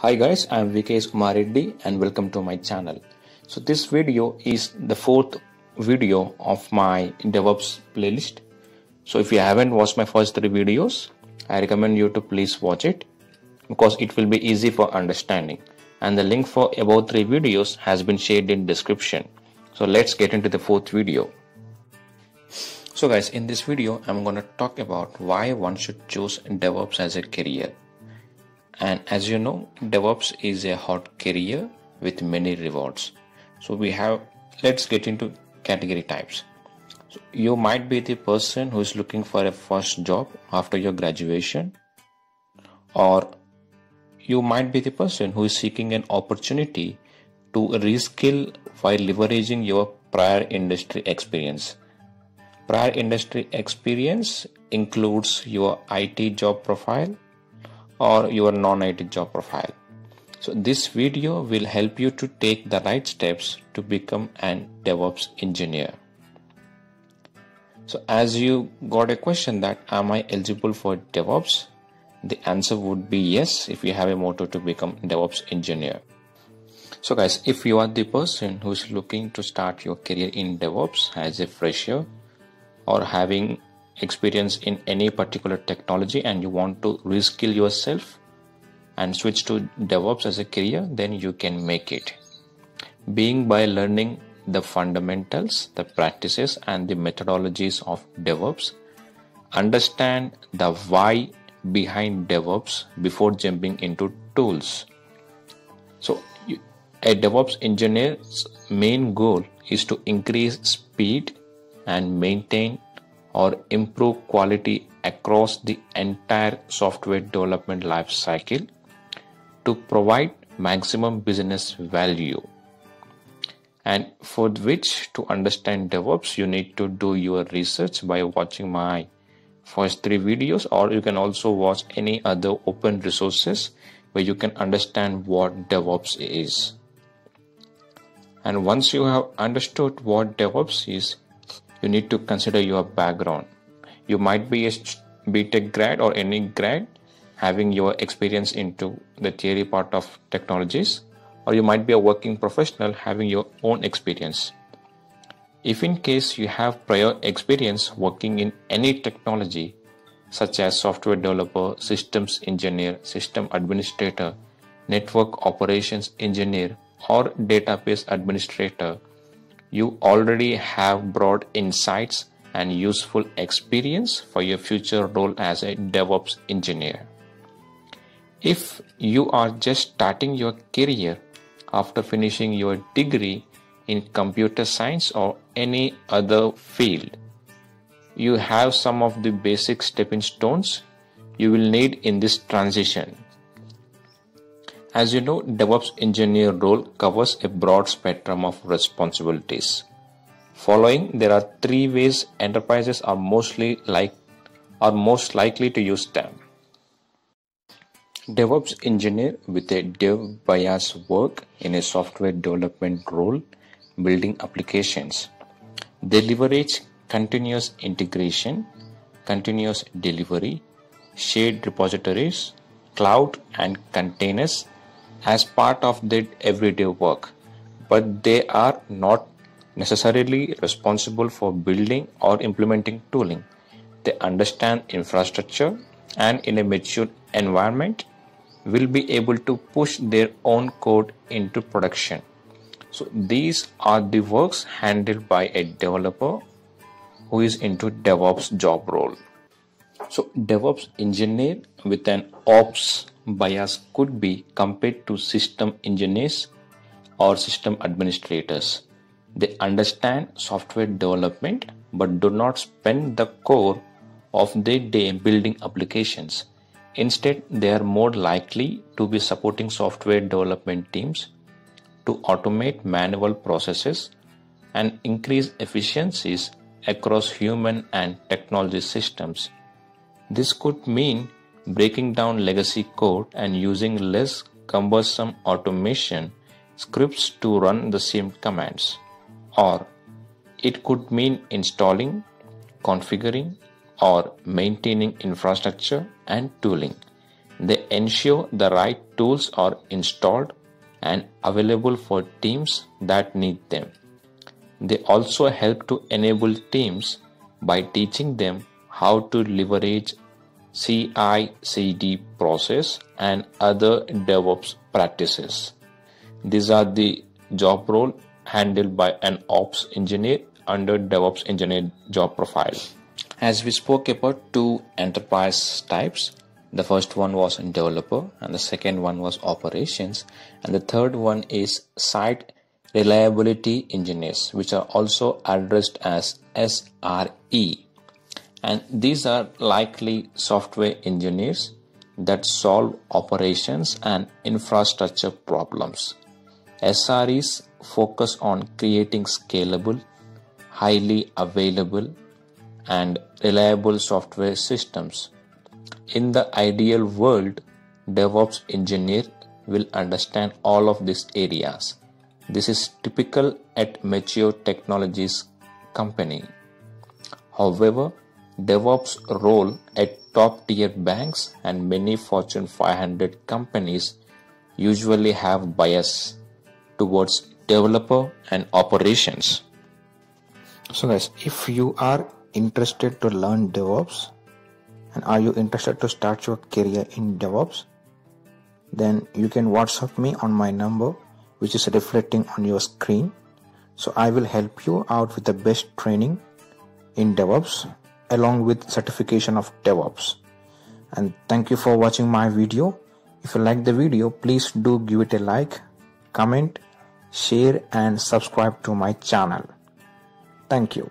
Hi guys, I am VKS Kumar Reddy and welcome to my channel. So this video is the fourth video of my DevOps playlist. So if you haven't watched my first three videos, I recommend you to please watch it because it will be easy for understanding. And the link for above three videos has been shared in description. So let's get into the fourth video. So guys, in this video, I'm going to talk about why one should choose DevOps as a career. And as you know, DevOps is a hot career with many rewards. So let's get into category types. So you might be the person who is looking for a first job after your graduation, or you might be the person who is seeking an opportunity to reskill while leveraging your prior industry experience. Prior industry experience includes your IT job profile or your non-IT job profile. So this video will help you to take the right steps to become an DevOps engineer. So as you got a question that am I eligible for DevOps? The answer would be yes if you have a motto to become DevOps engineer. So guys, if you are the person who is looking to start your career in DevOps as a fresher or having experience in any particular technology and you want to reskill yourself and switch to DevOps as a career, then you can make it. Being by learning the fundamentals, the practices and the methodologies of DevOps, understand the why behind DevOps before jumping into tools. So a DevOps engineer's main goal is to increase speed and maintain or improve quality across the entire software development life cycle to provide maximum business value. And for which to understand DevOps, you need to do your research by watching my first three videos, or you can also watch any other open resources where you can understand what DevOps is. And once you have understood what DevOps is, you need to consider your background. You might be a BTech grad or any grad having your experience into the theory part of technologies, or you might be a working professional having your own experience. If in case you have prior experience working in any technology such as software developer, systems engineer, system administrator, network operations engineer, or database administrator, you already have broad insights and useful experience for your future role as a DevOps engineer. If you are just starting your career after finishing your degree in computer science or any other field, you have some of the basic stepping stones you will need in this transition. As you know, DevOps engineer role covers a broad spectrum of responsibilities. Following, there are three ways enterprises are most likely to use them. DevOps engineer with a dev bias work in a software development role, building applications. They leverage continuous integration, continuous delivery, shared repositories, cloud and containers as part of their everyday work, but they are not necessarily responsible for building or implementing tooling. They understand infrastructure and in a mature environment will be able to push their own code into production. So these are the works handled by a developer who is into DevOps job role. So DevOps engineer with an ops bias could be compared to system engineers or system administrators. They understand software development but do not spend the core of their day building applications. Instead, they are more likely to be supporting software development teams to automate manual processes and increase efficiencies across human and technology systems. This could mean breaking down legacy code and using less cumbersome automation scripts to run the same commands. Or it could mean installing, configuring, or maintaining infrastructure and tooling. They ensure the right tools are installed and available for teams that need them. They also help to enable teams by teaching them how to leverage CI/CD process and other DevOps practices. These are the job role handled by an ops engineer under DevOps engineer job profile. As we spoke about two enterprise types, the first one was developer and the second one was operations, and the third one is site reliability engineers, which are also addressed as SRE. And these are likely software engineers that solve operations and infrastructure problems. SREs focus on creating scalable, highly available, and reliable software systems. In the ideal world, DevOps engineer will understand all of these areas. This is typical at mature technologies company. However, DevOps role at top tier banks and many Fortune 500 companies usually have bias towards developer and operations. So guys, if you are interested to learn DevOps and are you interested to start your career in DevOps, then you can WhatsApp me on my number, which is reflecting on your screen. So I will help you out with the best training in DevOps along with certification of DevOps. And thank you for watching my video. If you like the video, please do give it a like, comment, share and subscribe to my channel. Thank you.